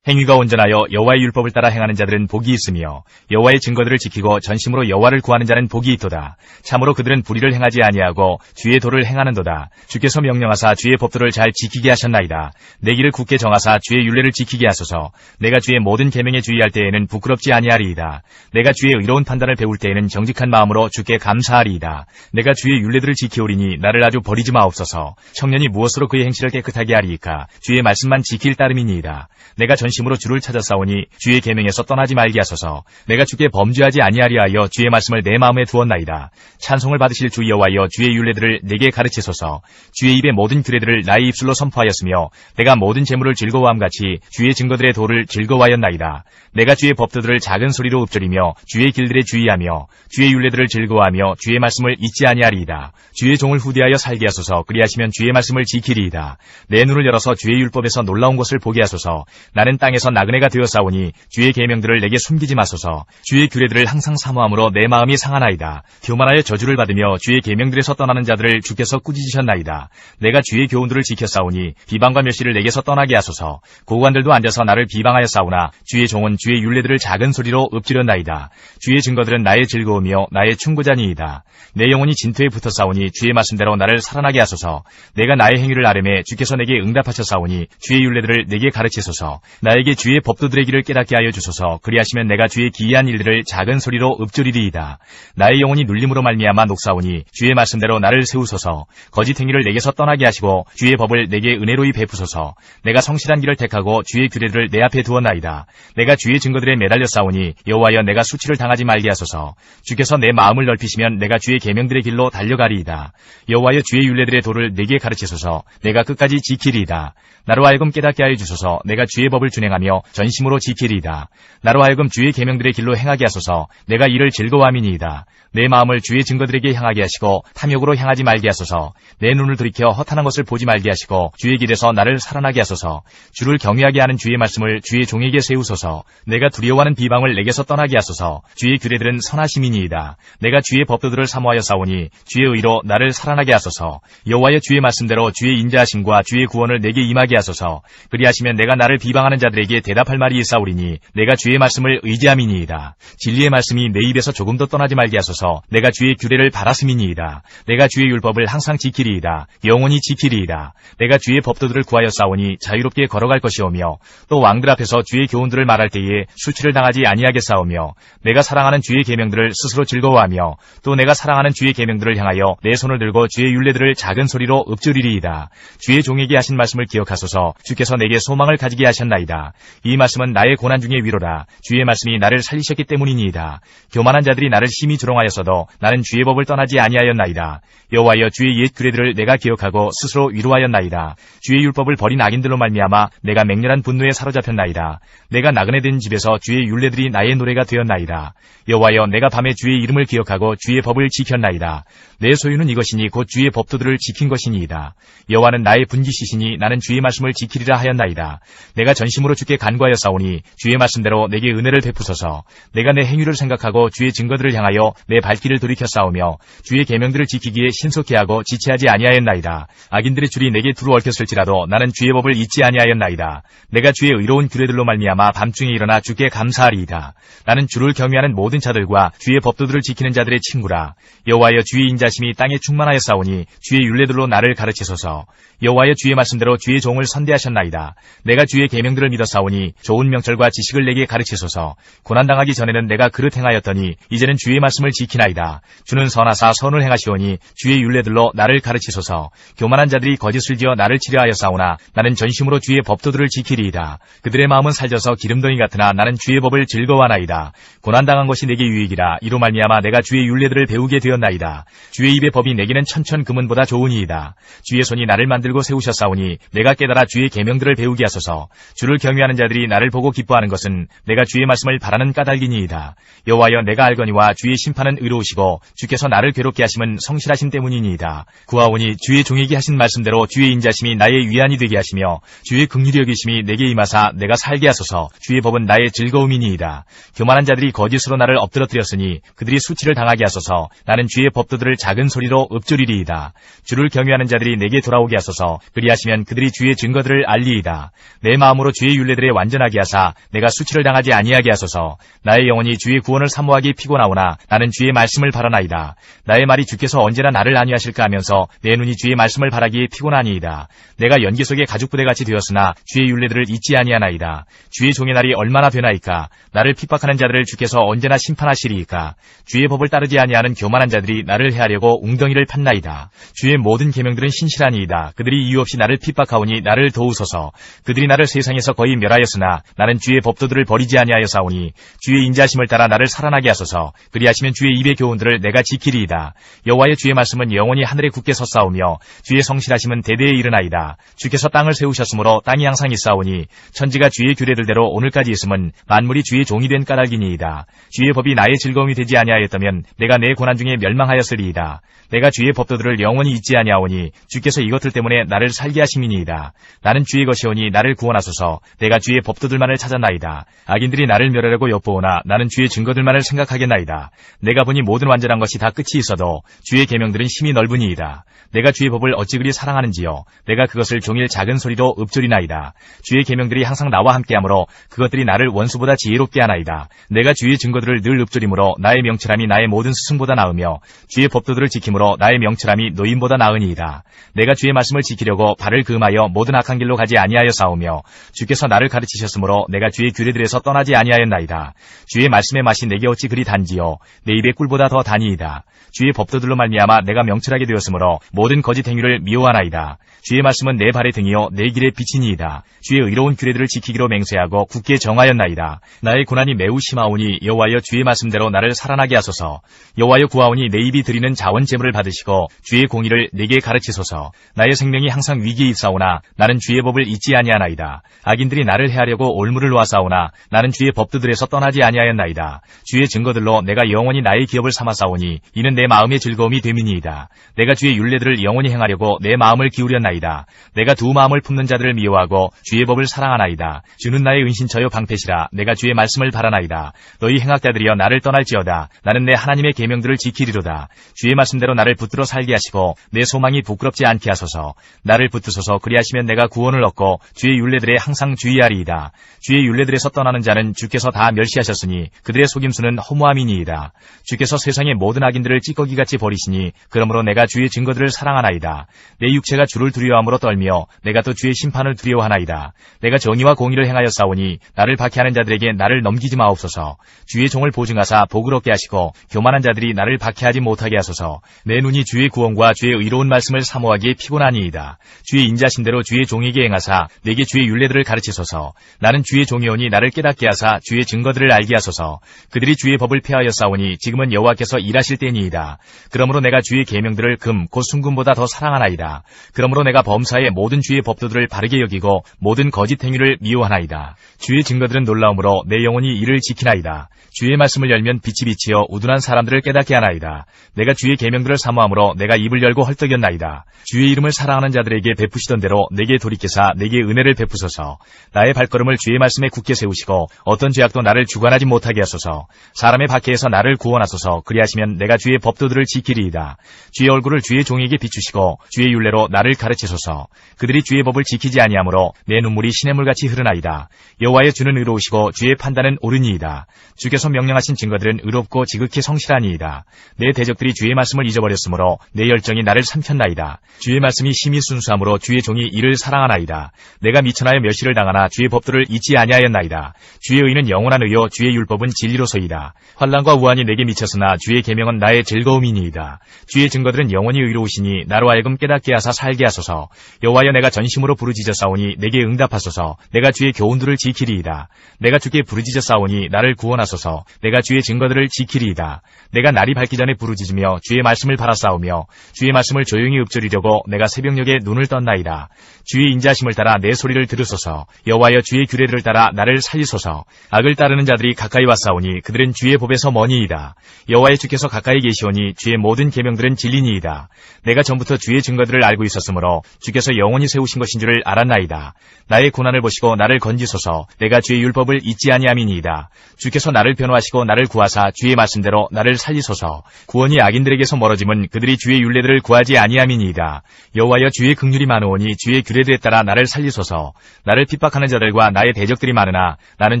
행위가 온전하여 여호와의 율법을 따라 행하는 자들은 복이 있으며 여호와의 증거들을 지키고 전심으로 여호와를 구하는 자는 복이 있도다. 참으로 그들은 불의를 행하지 아니하고 주의 도를 행하는도다. 주께서 명령하사 주의 법도를 잘 지키게 하셨나이다. 내 길을 굳게 정하사 주의 율례를 지키게 하소서. 내가 주의 모든 계명에 주의할 때에는 부끄럽지 아니하리이다. 내가 주의 의로운 판단을 배울 때에는 정직한 마음으로 주께 감사하리이다. 내가 주의 율례들을 지키오리니 나를 아주 버리지 마옵소서. 청년이 무엇으로 그의 행실을 깨끗하게 하리이까? 주의 말씀만 지킬 따름이니이다. 내가 전심으로 주를 찾아싸우니 주의 계명에서 떠나지 말게 하소서. 내가 주께 범죄하지 아니하리 하여 주의 말씀을 내 마음에 두었나이다. 찬송을 받으실 주 여호와여 주의 율례들을 내게 가르치소서. 주의 입의 모든 규례들을 나의 입술로 선포하였으며 내가 모든 재물을 즐거워함 같이 주의 증거들의 도를 즐거워하였나이다. 내가 주의 법도들을 작은 소리로 읊조리며 주의 길들에 주의하며 주의 율례들을 즐거워하며 주의 말씀을 잊지 아니하리이다. 주의 종을 후대하여 살게 하소서. 그리하시면 주의 말씀을 지키리이다. 내 눈을 열어서 주의 율법에서 놀라운 것을 보게 하소서. 나는 땅에서 나그네가 되었사오니 주의 계명들을 내게 숨기지 마소서. 주의 규례들을 항상 사모함으로 내 마음이 상하나이다. 교만하여 저주를 받으며 주의 계명들에서 떠나는 자들을 주께서 꾸짖으셨나이다. 내가 주의 교훈들을 지켰사오니 비방과 멸시를 내게서 떠나게 하소서. 고관들도 앉아서 나를 비방하여 싸우나 주의 종은 주의 율례들을 작은 소리로 읊조렸나이다. 주의 증거들은 나의 즐거움이요 나의 충고자니이다. 내 영혼이 진토에 붙어 싸우니 주의 말씀대로 나를 살아나게 하소서. 내가 나의 행위를 아뢰매 주께서 내게 응답하셨사오니 주의 율례들을 내게 가르치소서. 나에게 주의 법도들의 길을 깨닫게 하여 주소서. 그리하시면 내가 주의 기이한 일들을 작은 소리로 읊조리리이다. 나의 영혼이 눌림으로 말미암아 녹사오니 주의 말씀대로 나를 세우소서. 거짓 행위를 내게서 떠나게 하시고 주의 법을 내게 은혜로이 베푸소서. 내가 성실한 길을 택하고 주의 규례들을 내 앞에 두었나이다. 내가 주의 증거들에 매달려 싸우니 여호와여 내가 수치를 당하지 말게 하소서. 주께서 내 마음을 넓히시면 내가 주의 계명들의 길로 달려가리이다. 여호와여 주의 율례들의 도를 내게 가르치소서. 내가 끝까지 지키리이다. 나로 하여금 깨닫게 하여 주소서. 내가 주의 법을 준행하며 전심으로 지키리이다. 나로 하여금 주의 계명들의 길로 행하게 하소서. 내가 이를 즐거워함이니이다. 내 마음을 주의 증거들에게 향하게 하시고 탐욕으로 향하지 말게 하소서. 내 눈을 들이켜 허탄한 것을 보지 말게 하시고 주의 길에서 나를 살아나게 하소서. 주를 경외하게 하는 주의 말씀을 주의 종에게 세우소서. 내가 두려워하는 비방을 내게서 떠나게 하소서. 주의 규례들은 선하심이니이다. 내가 주의 법도들을 사모하여 싸우니 주의 의로 나를 살아나게 하소서. 여호와의 주의 말씀대로 주의 인자하심과 주의 구원을 내게 임하게 하소서. 그리하시면 내가 나를 비방하는 자들 자들에게 대답할 말이 있사오리니 내가 주의 말씀을 의지함이니이다. 진리의 말씀이 내 입에서 조금도 떠나지 말게 하소서. 내가 주의 규례를 바랐음이니이다. 내가 주의 율법을 항상 지키리이다. 영원히 지키리이다. 내가 주의 법도들을 구하여 싸우니 자유롭게 걸어갈 것이오며 또 왕들 앞에서 주의 교훈들을 말할 때에 수치를 당하지 아니하겠사오며 내가 사랑하는 주의 계명들을 스스로 즐거워하며 또 내가 사랑하는 주의 계명들을 향하여 내 손을 들고 주의 율례들을 작은 소리로 읊조리리이다. 주의 종에게 하신 말씀을 기억하소서. 주께서 내게 소망을 가지게 하셨나이다. 이 말씀은 나의 고난 중의 위로라. 주의 말씀이 나를 살리셨기 때문이니이다. 교만한 자들이 나를 심히 조롱하였어도 나는 주의 법을 떠나지 아니하였나이다. 여호와여 주의 옛 규례들을 내가 기억하고 스스로 위로하였나이다. 주의 율법을 버린 악인들로 말미암아 내가 맹렬한 분노에 사로잡혔나이다. 내가 나그네 된 집에서 주의 율례들이 나의 노래가 되었나이다. 여호와여 내가 밤에 주의 이름을 기억하고 주의 법을 지켰나이다. 내 소유는 이것이니 곧 주의 법도들을 지킨 것이니이다. 여호와는 나의 분깃이시니 나는 주의 말씀을 지키리라 하였나이다. 내가 전심으로 주께 간구하였사오니 주의 말씀대로 내게 은혜를 베푸소서. 내가 내 행위를 생각하고 주의 증거들을 향하여 내 발길을 돌이켰사오며 주의 계명들을 지키기에 신속히 하고 지체하지 아니하였나이다. 악인들의 줄이 내게 두루 얽혔을지라도 나는 주의 법을 잊지 아니하였나이다. 내가 주의 의로운 규례들로 말미암아 밤중에 일어나 주께 감사하리이다. 나는 주를 경외하는 모든 자들과 주의 법도들을 지키는 자들의 친구라. 여호와여 주의 인자심이 땅에 충만하였사오니 주의 율례들로 나를 가르치소서. 여호와여 주의 말씀대로 주의 종을 선대하셨나이다. 내가 주의 계명들을 믿었사오니 좋은 명철과 지식을 내게 가르치소서. 고난당하기 전에는 내가 그릇 행하였더니 이제는 주의 말씀을 지키나이다. 주는 선하사 선을 행하시오니 주의 율례들로 나를 가르치소서. 교만한 자들이 거짓을 지어 나를 치려하였사오나 나는 전심으로 주의 법도들을 지키리이다. 그들의 마음은 살져서 기름덩이 같으나 나는 주의 법을 즐거워하나이다. 고난당한 것이 내게 유익이라. 이로 말미암아 내가 주의 율례들을 배우게 되었나이다. 주의 입의 법이 내게는 천천 금은보다 좋으니이다. 주의 손이 나를 만들고 세우셨사오니 내가 깨달아 주의 계명들을 배우게 하소서. 주를 경외하는 자들이 나를 보고 기뻐하는 것은 내가 주의 말씀을 바라는 까닭이니이다. 여호와여 내가 알거니와 주의 심판은 의로우시고 주께서 나를 괴롭게 하심은 성실하심 때문이니이다. 구하오니 주의 종에게 하신 말씀대로 주의 인자심이 나의 위안이 되게 하시며 주의 긍휼히 여기심이 내게 임하사 내가 살게 하소서. 주의 법은 나의 즐거움이니이다. 교만한 자들이 거짓으로 나를 엎드러뜨렸으니 그들이 수치를 당하게 하소서. 나는 주의 법도들을 작은 소리로 읊조리리이다. 주를 경외하는 자들이 내게 돌아오게 하소서. 그리하시면 그들이 주의 증거들을 알리이다. 내 마음으로 주의 율례들에 완전하게 하사 내가 수치를 당하지 아니하게 하소서. 나의 영혼이 주의 구원을 사모하기 피곤하오나 나는 주의 말씀을 바라나이다. 나의 말이 주께서 언제나 나를 안위하실까 하면서 내 눈이 주의 말씀을 바라기에 피곤하니이다. 내가 연기 속의 가죽부대같이 되었으나 주의 율례들을 잊지 아니하나이다. 주의 종의 날이 얼마나 되나이까. 나를 핍박하는 자들을 주께서 언제나 심판하시리이까. 주의 법을 따르지 아니하는 교만한 자들이 나를 해하려고 웅덩이를 팠나이다. 주의 모든 계명들은 신실하니이다. 그들이 이유 없이 나를 핍박하오니 나를 도우소서. 그들이 나를 세상에서 거의 멸하였으나 나는 주의 법도들을 버리지 아니하였사오니 주의 인자심을 따라 나를 살아나게 하소서. 그리하시면 주의 입의 교훈들을 내가 지키리이다. 여호와의 주의 말씀은 영원히 하늘에 굳게 섰사오며 주의 성실하심은 대대에 이르나이다. 주께서 땅을 세우셨으므로 땅이 항상 있사오니 천지가 주의 규례들대로 오늘까지 있음은 만물이 주의 종이 된 까닭이니이다. 주의 법이 나의 즐거움이 되지 아니하였다면 내가 내 고난 중에 멸망하였으리이다. 내가 주의 법도들을 영원히 잊지 아니하오니 주께서 이것들 때문에 나를 살게 하심이니이다. 나는 주의 것이오니 나를 구원하소서. 내가 주의 법도들만을 찾았나이다. 악인들이 나를 멸하려고 엿보오나 나는 주의 증거들만을 생각하겠나이다. 내가 보니 모든 완전한 것이 다 끝이 있어도 주의 계명들은 심히 넓으니이다. 내가 주의 법을 어찌 그리 사랑하는지요. 내가 그것을 종일 작은 소리로 읊조리나이다. 주의 계명들이 항상 나와 함께하므로 그것들이 나를 원수보다 지혜롭게 하나이다. 내가 주의 증거들을 늘 읊조리므로 나의 명철함이 나의 모든 스승보다 나으며 주의 법도들을 지킴으로 나의 명철함이 노인보다 나으니이다. 내가 주의 말씀을 지키려고 발을 금하여 모든 악한 길로 가지 아니하였사오며 주께서 나를 가르치셨으므로 내가 주의 규례들에서 떠나지 아니하였나이다. 주의 말씀의 맛이 내게 어찌 그리 단지요. 내 입의 꿀보다 더 다니이다. 주의 법도들로 말미암아 내가 명철하게 되었으므로 모든 거짓 행위를 미워하나이다. 주의 말씀은 내 발의 등이요 내 길의 빛이니이다. 주의 의로운 규례들을 지키기로 맹세하고 굳게 정하였나이다. 나의 고난이 매우 심하오니 여호와여 주의 말씀대로 나를 살아나게 하소서. 여호와여 구하오니 내 입이 드리는 자원 제물을 받으시고 주의 공의를 내게 가르치소서. 나의 생명이 항상 위기에 있사오나 나는 주의 법을 잊지 아니하나이다. 악인들이 나를 해하려고 올무를 놓았사오나 나는 주의 법도들에서 떠나지 아니하였나이다. 주의 증거들로 내가 영원히 나의 기업을 삼았사오니 이는 내 마음의 즐거움이 됨이니이다. 내가 주의 율례들을 영원히 행하려고 내 마음을 기울였나이다. 내가 두 마음을 품는 자들을 미워하고 주의 법을 사랑하나이다. 주는 나의 은신처요 방패시라. 내가 주의 말씀을 바라나이다. 너희 행악자들이여 나를 떠날지어다. 나는 내 하나님의 계명들을 지키리로다. 주의 말씀대로 나를 붙들어 살게 하시고 내 소망이 부끄럽지 않게 하소서. 나를 붙드소서. 그리하시면 내가 구원을 얻고 주의 율례들에 항상 주의하리이다. 주의 율례들에서 떠나는 자는 주께서 다 멸시하셨으니 그들의 속임수는 허무함이니이다. 주께서 세상의 모든 악인들을 찌꺼기같이 버리시니 그러므로 내가 주의 증거들을 사랑하나이다. 내 육체가 주를 두려워함으로 떨며 내가 또 주의 심판을 두려워하나이다. 내가 정의와 공의를 행하여 싸우니 나를 박해하는 자들에게 나를 넘기지 마옵소서. 주의 종을 보증하사 복을 얻게 하시고 교만한 자들이 나를 박해하지 못하게 하소서. 내 눈이 주의 구원과 주의 의로운 말씀을 사모하기에 피곤하니이다. 주의 인자신 대로 주의 종에게 행하사 내게 주의 율례들을 가르치소서. 나는 주의 종이오니 나를 깨닫게 하사 주의 증거들을 알게 하소서. 그들이 주의 법을 폐하여 싸우니 지금은 여호와께서 일하실 때니이다. 그러므로 내가 주의 계명들을 금 곧 순금보다 더 사랑하나이다. 그러므로 내가 범사의 모든 주의 법도들을 바르게 여기고 모든 거짓 행위를 미워하나이다. 주의 증거들은 놀라움으로 내 영혼이 이를 지키나이다. 주의 말씀을 열면 빛이 비치어 우둔한 사람들을 깨닫게 하나이다. 내가 주의 계명들을 사모함으로 내가 입을 열고 헐떡였나이다. 주의 이름을 사랑하는 자들에게 베푸시던 대로 내게 돌이키사 내게 은혜를 베푸소서. 나의 발걸음을 주의 말씀에 굳게 세우시고 어떤 죄악도 나를 주관하지 못하게 하소서. 사람의 박해에서 나를 구원하소서. 그리하시면 내가 주의 법도들을 지키리이다. 주의 얼굴을 주의 종에게 비추시고 주의 율례로 나를 가르치소서. 그들이 주의 법을 지키지 아니하므로 내 눈물이 시냇물같이 흐르나이다. 여호와의 주는 의로우시고 주의 판단은 옳으니이다. 주께서 명령하신 증거들은 의롭고 지극히 성실하니이다. 내 대적들이 주의 말씀을 잊어버렸으므로 내 열정이 나를 삼켰나이다. 주의 말씀이 심히 순수함으로 주의 종이 이를 사랑하나이다. 내가 미천하여 멸시를 당하나 주의 법도를 잊지 아니하였나이다. 주의 의는 영원한 의요 주의 율법은 진리로소이다. 환난과 우환이 내게 미쳤으나 주의 계명은 나의 즐거움이니이다. 주의 증거들은 영원히 의로우시니 나로 하여금 깨닫게 하사 살게 하소서. 여호와여 내가 전심으로 부르짖어 싸우니 내게 응답하소서. 내가 주의 교훈들을 지키리이다. 내가 주께 부르짖어 싸우니 나를 구원하소서. 내가 주의 증거들을 지키리이다. 내가 날이 밝기 전에 부르짖으며 주의 말씀을 바라싸우며 주의 말씀을 조용히 읊조리려고 내가 새벽녘에 눈을 떴나이다. 주의 인자심을 따라 내 소리를 들으소서. 여호와여 주의 규례들을 따라 나를 살리소서. 악을 따르는 자들이 가까이 왔사오니 그들은 주의 법에서 머니이다. 여호와의 주께서 가까이 계시오니 주의 모든 계명들은 진리니이다. 내가 전부터 주의 증거들을 알고 있었으므로 주께서 영원히 세우신 것인 줄을 알았나이다. 나의 고난을 보시고 나를 건지소서. 내가 주의 율법을 잊지 아니함이니이다. 주께서 나를 변호하시고 나를 구하사 주의 말씀대로 나를 살리소서. 구원이 악인들에게서 멀어짐은 그들이 주의 율례들을 구하지 아니함이니이다. 여호와여 주의 긍휼이 많으오니 주의 규례들에 따라 나를 살리소서. 나를 핍박하는 자들과 나의 대적들이 많으나 나는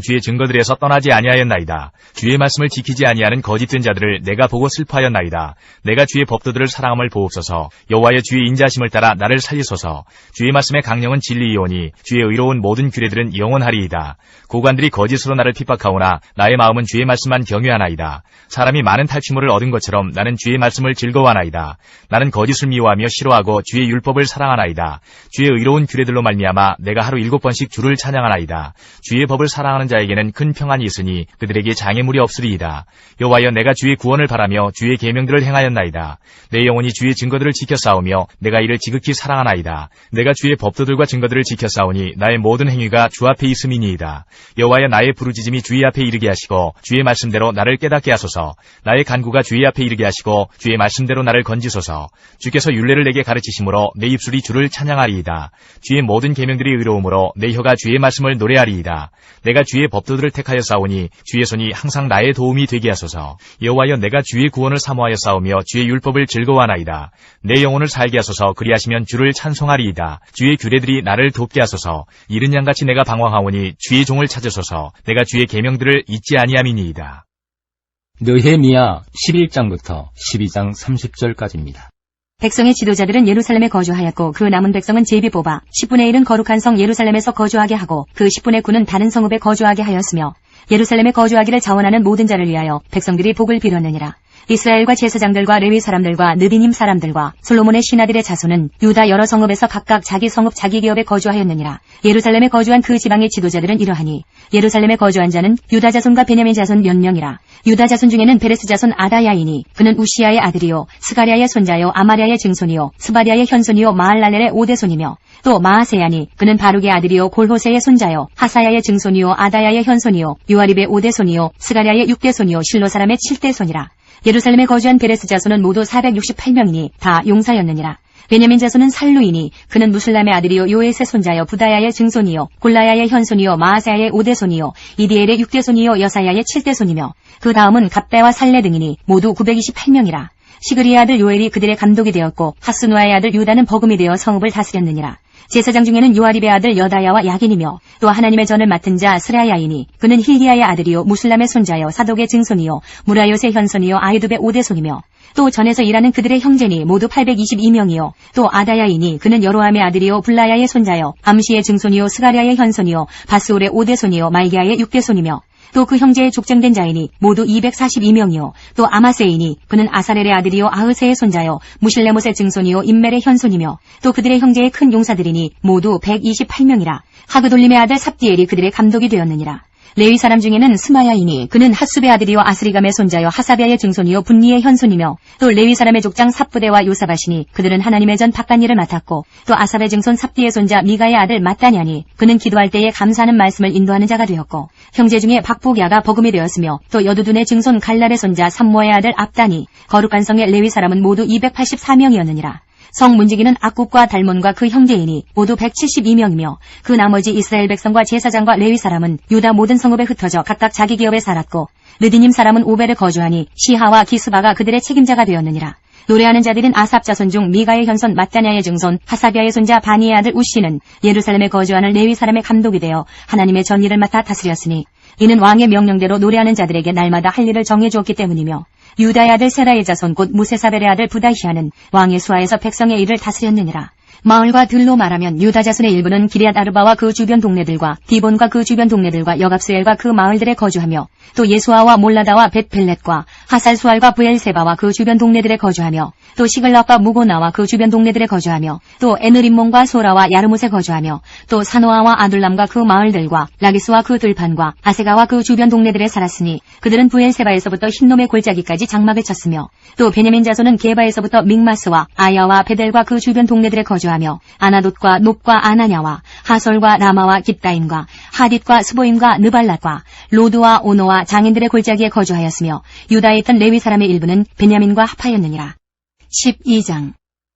주의 증거들에서 떠나지 아니하였나이다. 주의 말씀을 지키지 아니하는 거짓된 자들을 내가 보고 슬퍼하였나이다. 내가 주의 법도들을 사랑함을 보옵소서. 여호와여 주의 인자심을 따라 나를 살리소서. 주의 말씀의 강령은 진리이오니 주의 의로운 모든 규례들은 영원하리이다. 고관들이 거짓으로 나를 핍박하오나 나의 마음은 주의 말씀만 경외하나이다. 사람이 많은 탈취물을 얻은 것처럼 나는 주의 말씀을 즐거워하나이다. 나는 거짓을 미워하며 싫어하고 주의 율법을 사랑하나이다. 주의 의로운 규례들로 말미암아 내가 하루 7번씩 주를 찬양하나이다. 주의 법을 사랑하는 자에게는 큰 평안이 있으니 그들에게 장애물이 없으리이다. 여호와여 내가 주의 구원을 바라며 주의 계명들을 행하였나이다. 내 영혼이 주의 증거들을 지켜 싸우며 내가 이를 지극히 사랑하나이다. 내가 주의 법도들과 증거들을 지켜 싸우니 나의 모든 행위가 주 앞에 있음이니이다. 여호와여 나의 부르짖음이 주의 앞에 이르게 하시고 주의 말씀대로 나를 깨닫게 하소서. 나의 간구가 주의 앞에 이르게 하시고 주의 말씀대로 나를 건지소서. 주께서 율례를 내게 가르치심으로 내 입술이 주를 찬양하리이다. 주의 모든 계명들이 의로움으로 내 혀가 주의 말씀을 노래하리이다. 내가 주의 법도들을 택하여 싸우니 주의 손이 항상 나의 도움이 되게 하소서. 여호와여 내가 주의 구원을 사모하여 싸우며 주의 율법을 즐거워하나이다. 내 영혼을 살게 하소서. 그리하시면 주를 찬송하리이다. 주의 규례들이 나를 돕게 하소서. 이른 양같이 내가 방황하오니 주의 종을 찾으소서. 내가 주의 계명들을 잊지 아니함이니이다. 느헤미야 11장부터 12장 30절까지입니다. 백성의 지도자들은 예루살렘에 거주하였고 그 남은 백성은 제비 뽑아 10분의 1은 거룩한 성 예루살렘에서 거주하게 하고 그 10분의 9는 다른 성읍에 거주하게 하였으며 예루살렘에 거주하기를 자원하는 모든 자를 위하여 백성들이 복을 빌었느니라. 이스라엘과 제사장들과 레위 사람들과 느비님 사람들과 솔로몬의 신하들의 자손은 유다 여러 성읍에서 각각 자기 성읍 자기 기업에 거주하였느니라. 예루살렘에 거주한 그 지방의 지도자들은 이러하니 예루살렘에 거주한 자는 유다 자손과 베냐민 자손 몇 명이라. 유다 자손 중에는 베레스 자손 아다야이니 그는 우시야의 아들이요 스가랴의 손자요 아마랴의 증손이요 스바랴의 현손이요 마할랄렐의 오대손이며 또 마아세야니 그는 바룩의 아들이요 골호세의 손자요 하사야의 증손이요 아다야의 현손이요 요아립의 오대손이요 스가랴의 6대손이요 실로 사람의 7대손이라. 예루살렘에 거주한 베레스 자손은 모두 468명이니 다 용사였느니라. 베냐민 자손은 살루이니 그는 무슬람의 아들이요 요에스의 손자요 부다야의 증손이요 골라야의 현손이요 마아사야의 5대손이요 이디엘의 6대손이요 여사야의 7대손이며 그 다음은 갑배와 살레 등이니 모두 928명이라. 시그리의 아들 요엘이 그들의 감독이 되었고 하스누아의 아들 유다는 버금이 되어 성읍을 다스렸느니라. 제사장 중에는 요아립의 아들 여다야와 야긴이며 또 하나님의 전을 맡은 자 스라야이니 그는 힐기야의 아들이요 무슬람의 손자요 사독의 증손이요 무라요의 현손이요 아이둡의 오대손이며 또 전에서 일하는 그들의 형제니 모두 822명이요 또 아다야이니 그는 여로함의 아들이요 블라야의 손자요 암시의 증손이요 스가랴의 현손이요 바스올의 오대손이요 말기야의 육대손이며 또 그 형제의 족장된 자이니 모두 242명이요 또 아마세이니 그는 아사렐의 아들이요 아흐세의 손자요 무실레못의 증손이요 임멜의 현손이며 또 그들의 형제의 큰 용사들이니 모두 128명이라 하그돌림의 아들 삽디엘이 그들의 감독이 되었느니라. 레위 사람 중에는 스마야이니 그는 핫숲의 아들이요 아스리감의 손자요 하사비아의 증손이요 분니의 현손이며 또 레위 사람의 족장 삽부대와 요사바시니 그들은 하나님의 전 바깥일을 맡았고 또 아삽의 증손 삽디의 손자 미가의 아들 마따냐니 그는 기도할 때에 감사하는 말씀을 인도하는 자가 되었고 형제 중에 박복야가 버금이 되었으며 또 여두둔의 증손 갈랄의 손자 삼모의 아들 압다니 거룩한 성의 레위 사람은 모두 284명이었느니라. 성 문지기는 악국과 달몬과 그 형제이니 모두 172명이며 그 나머지 이스라엘 백성과 제사장과 레위 사람은 유다 모든 성읍에 흩어져 각각 자기 기업에 살았고 르디님 사람은 오벨에 거주하니 시하와 기스바가 그들의 책임자가 되었느니라. 노래하는 자들은 아삽 자손 중 미가의 현손 마따냐의 증손 하사비아의 손자 바니의 아들 우시는 예루살렘에 거주하는 레위 사람의 감독이 되어 하나님의 전일을 맡아 다스렸으니 이는 왕의 명령대로 노래하는 자들에게 날마다 할 일을 정해주었기 때문이며 유다의 아들 세라의 자손 곧 무세사벨의 아들 부다히아는 왕의 수하에서 백성의 일을 다스렸느니라. 마을과 들로 말하면 유다 자손의 일부는 기럇 아르바와 그 주변 동네들과 디본과 그 주변 동네들과 여갑스엘과 그 마을들에 거주하며 또 예수아와 몰라다와 벳펠렛과 하살수알과 부엘세바와 그 주변 동네들에 거주하며 또 시글락과 무고나와 그 주변 동네들에 거주하며 또 에느림몬과 소라와 야르못에 거주하며 또 사노아와 아둘람과 그 마을들과 라기스와 그 들판과 아세가와 그 주변 동네들에 살았으니 그들은 부엘세바에서부터 흰놈의 골짜기까지 장막을 쳤으며 또 베냐민 자손은 게바에서부터 믹마스와 아야와 베델과 그 주변 동네들에 거주하며 아나돗과 높과 아나냐와 하솔과 라마와 깃다임과 하딧과 스보임과 느발랏과 로드와 오노와 장인들의 골짜기에 거주하였으며 유다에 있던 레위 사람의 일부는 베냐민과 합하였느니라. 12장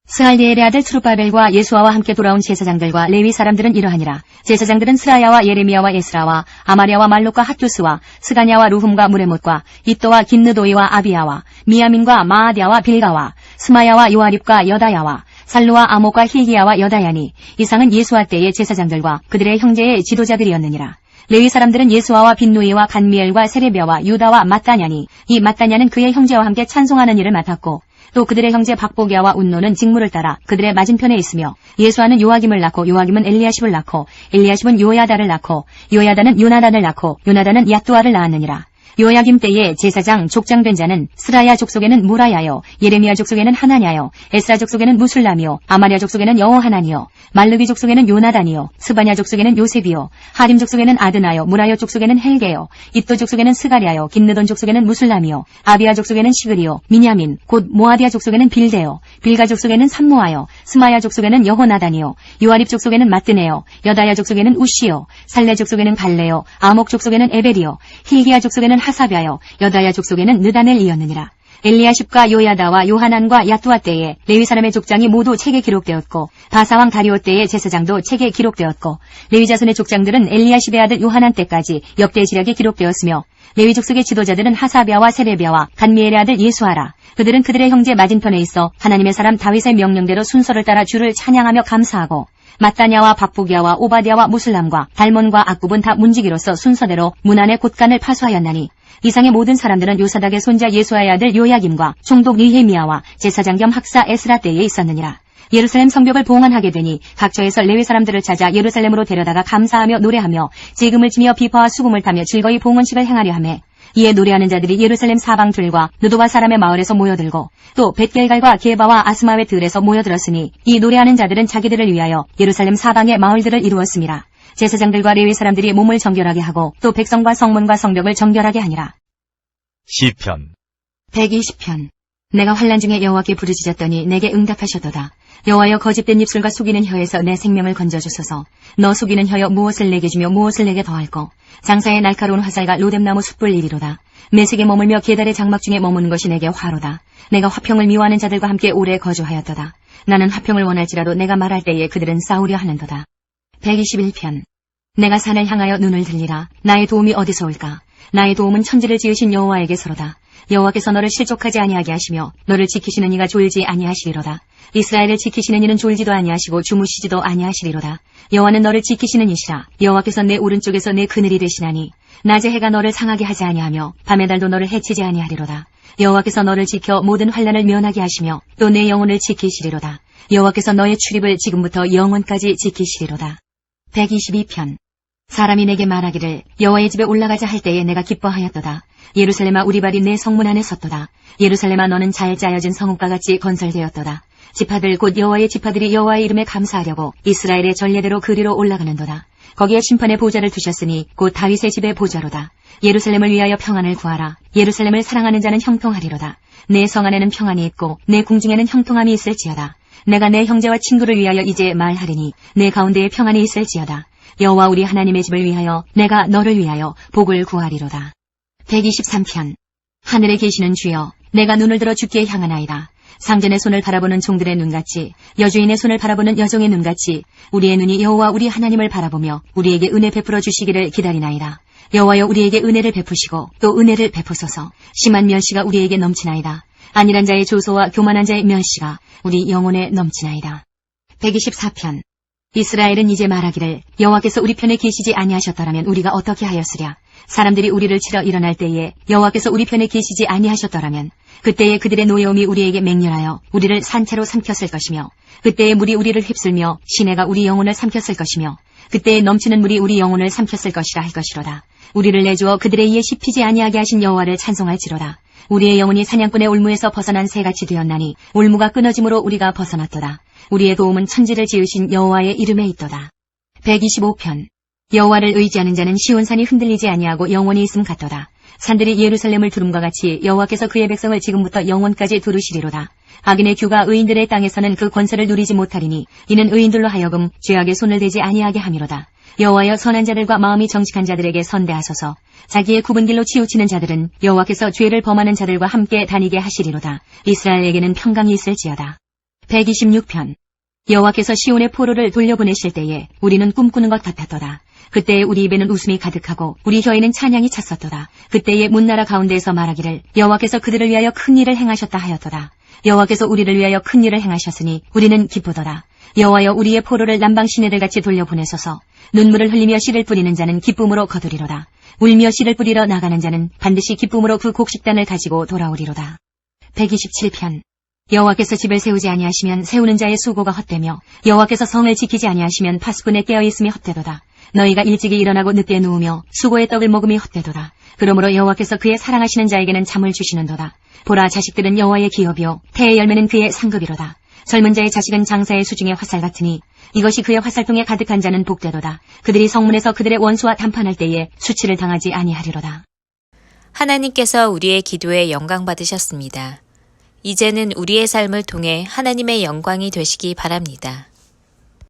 스알디엘의 아들 트루바벨과 예수아와 함께 돌아온 제사장들과 레위 사람들은 이러하니라. 제사장들은 스라야와 예레미야와 에스라와 아마랴와 말록과 핫두스와 스가냐와 루훔과 무레못과 이또와 긴느도이와 아비야와 미야민과 마아디아와 빌가와 스마야와 요아립과 여다야와 살루와 아목과 힐기야와 여다야니 이상은 예수아 때의 제사장들과 그들의 형제의 지도자들이었느니라. 레위 사람들은 예수아와 빈누이와 간미엘과 세레비아와 유다와 마따냐니 이 마따냐는 그의 형제와 함께 찬송하는 일을 맡았고 또 그들의 형제 박보기야와 운노는 직무를 따라 그들의 맞은편에 있으며 예수아는 요아김을 낳고 요아김은 엘리야십을 낳고 엘리야십은 요야다를 낳고 요야다는 요나단을 낳고 요나단은 야뚜아를 낳았느니라. 요야김 때에 제사장 족장된 자는 스라야 족속에는 무라야요 예레미야 족속에는 하나냐요 에스라 족속에는 무술람이요 아마랴 족속에는 여호하나니요 말르기 족속에는 요나단이요 스바냐 족속에는 요셉이요 하림 족속에는 아드나요 무라요 족속에는 헬게요 이또 족속에는 스가랴요 긴느돈 족속에는 무술람이요 아비야 족속에는 시그리요 미냐민 곧 모아디아 족속에는 빌데요 빌가 족속에는 삼모아요 스마야 족속에는 여호나단이요 요아립 족속에는 마뜨네요 여다야 족속에는 우시요 살레 족속에는 발레요 아목 족속에는 에벨이요 힐기야 족속에는 하사비아요 여다야 족속에는 느다넬이었느니라. 엘리야십과 요야다와 요하난과 야뚜아 때에 레위 사람의 족장이 모두 책에 기록되었고 바사왕 다리오 때의 제사장도 책에 기록되었고 레위 자손의 족장들은 엘리야십의 아들 요하난 때까지 역대 지략에 기록되었으며 레위 족속의 지도자들은 하사비아와 세레비아와 간미엘의 아들 예수아라. 그들은 그들의 형제 맞은편에 있어 하나님의 사람 다윗의 명령대로 순서를 따라 주를 찬양하며 감사하고 마따냐와 박보기야와 오바디아와 무슬람과 달몬과 악굽은 다 문지기로서 순서대로 문 안의 곳간을 파수하였나니 이상의 모든 사람들은 요사닥의 손자 예수아의 아들 요야김과 총독 느헤미야와 제사장 겸 학사 에스라 때에 있었느니라. 예루살렘 성벽을 봉헌하게 되니 각처에서 레위 사람들을 찾아 예루살렘으로 데려다가 감사하며 노래하며 제금을 치며 비파와 수금을 타며 즐거이 봉헌식을 행하려 하매 이에 노래하는 자들이 예루살렘 사방들과 느도바 사람의 마을에서 모여들고 또 벳겔갈과 게바와 아스마의 들에서 모여들었으니 이 노래하는 자들은 자기들을 위하여 예루살렘 사방의 마을들을 이루었습니다. 제사장들과 레위 사람들이 몸을 정결하게 하고 또 백성과 성문과 성벽을 정결하게 하니라. 시편 120편 내가 환난 중에 여호와께 부르짖었더니 내게 응답하셨도다. 여호와여 거짓된 입술과 속이는 혀에서 내 생명을 건져주소서. 너 속이는 혀여 무엇을 내게 주며 무엇을 내게 더할꼬. 장사의 날카로운 화살과 로뎀나무 숯불 이리로다. 매색에 머물며 계달의 장막 중에 머무는 것이 내게 화로다. 내가 화평을 미워하는 자들과 함께 오래 거주하였도다. 나는 화평을 원할지라도 내가 말할 때에 그들은 싸우려 하는도다. 121편 내가 산을 향하여 눈을 들리라. 나의 도움이 어디서 올까. 나의 도움은 천지를 지으신 여호와에게서로다. 여호와께서 너를 실족하지 아니하게 하시며 너를 지키시는 이가 졸지 아니하시리로다. 이스라엘을 지키시는 이는 졸지도 아니하시고 주무시지도 아니하시리로다. 여호와는 너를 지키시는 이시라. 여호와께서 내 오른쪽에서 내 그늘이 되시나니 낮에 해가 너를 상하게 하지 아니하며 밤의 달도 너를 해치지 아니하리로다. 여호와께서 너를 지켜 모든 환난을 면하게 하시며 또 내 영혼을 지키시리로다. 여호와께서 너의 출입을 지금부터 영원까지 지키시리로다. 122편. 사람이 내게 말하기를 여호와의 집에 올라가자 할 때에 내가 기뻐하였도다. 예루살렘아 우리 발이 내 성문 안에 섰도다. 예루살렘아 너는 잘 짜여진 성읍과 같이 건설되었도다. 지파들 곧 여호와의 지파들이 여호와의 이름에 감사하려고 이스라엘의 전례대로 그리로 올라가는도다. 거기에 심판의 보좌를 두셨으니 곧 다윗의 집의 보좌로다. 예루살렘을 위하여 평안을 구하라. 예루살렘을 사랑하는 자는 형통하리로다. 내 성 안에는 평안이 있고 내 궁중에는 형통함이 있을지어다. 내가 내 형제와 친구를 위하여 이제 말하리니 내 가운데에 평안이 있을지어다. 여호와 우리 하나님의 집을 위하여 내가 너를 위하여 복을 구하리로다. 123편. 하늘에 계시는 주여, 내가 눈을 들어 주께 향하나이다. 상전의 손을 바라보는 종들의 눈같이, 여주인의 손을 바라보는 여종의 눈같이 우리의 눈이 여호와 우리 하나님을 바라보며 우리에게 은혜 베풀어 주시기를 기다리나이다. 여호와여 우리에게 은혜를 베푸시고 또 은혜를 베푸소서. 심한 멸시가 우리에게 넘치나이다. 안일한 자의 조소와 교만한 자의 멸시가 우리 영혼에 넘치나이다. 124편. 이스라엘은 이제 말하기를 여호와께서 우리 편에 계시지 아니하셨더라면 우리가 어떻게 하였으랴. 사람들이 우리를 치러 일어날 때에 여호와께서 우리 편에 계시지 아니하셨더라면 그때에 그들의 노여움이 우리에게 맹렬하여 우리를 산채로 삼켰을 것이며 그때에 물이 우리를 휩쓸며 시내가 우리 영혼을 삼켰을 것이며 그때에 넘치는 물이 우리 영혼을 삼켰을 것이라 할 것이로다. 우리를 내주어 그들의 이에 씹히지 아니하게 하신 여호와를 찬송할지로다. 우리의 영혼이 사냥꾼의 올무에서 벗어난 새같이 되었나니 올무가 끊어짐으로 우리가 벗어났도다. 우리의 도움은 천지를 지으신 여호와의 이름에 있도다. 125편. 여호와를 의지하는 자는 시온산이 흔들리지 아니하고 영원히 있음 같도다. 산들이 예루살렘을 두름과 같이 여호와께서 그의 백성을 지금부터 영원까지 두르시리로다. 악인의 규가 의인들의 땅에서는 그 권세를 누리지 못하리니 이는 의인들로 하여금 죄악에 손을 대지 아니하게 함이로다. 여호와여 선한 자들과 마음이 정직한 자들에게 선대하소서. 자기의 굽은 길로 치우치는 자들은 여호와께서 죄를 범하는 자들과 함께 다니게 하시리로다. 이스라엘에게는 평강이 있을지어다. 126편. 여호와께서 시온의 포로를 돌려보내실 때에 우리는 꿈꾸는 것 같았도다. 그때에 우리 입에는 웃음이 가득하고 우리 혀에는 찬양이 찼었도다. 그때에 문나라 가운데에서 말하기를 여호와께서 그들을 위하여 큰 일을 행하셨다 하였도다. 여호와께서 우리를 위하여 큰 일을 행하셨으니 우리는 기쁘도다. 여호와여 우리의 포로를 남방 시내들같이 돌려보내소서. 눈물을 흘리며 씨를 뿌리는 자는 기쁨으로 거두리로다. 울며 씨를 뿌리러 나가는 자는 반드시 기쁨으로 그 곡식단을 가지고 돌아오리로다. 127편. 여호와께서 집을 세우지 아니하시면 세우는 자의 수고가 헛되며 여호와께서 성을 지키지 아니하시면 파수꾼에 깨어있음이 헛되도다. 너희가 일찍이 일어나고 늦게 누우며 수고의 떡을 먹음이 헛되도다. 그러므로 여호와께서 그의 사랑하시는 자에게는 잠을 주시는도다. 보라, 자식들은 여호와의 기업이요 태의 열매는 그의 상급이로다. 젊은 자의 자식은 장사의 수중의 화살 같으니 이것이 그의 화살통에 가득한 자는 복되도다. 그들이 성문에서 그들의 원수와 담판할 때에 수치를 당하지 아니하리로다. 하나님께서 우리의 기도에 영광 받으셨습니다. 이제는 우리의 삶을 통해 하나님의 영광이 되시기 바랍니다.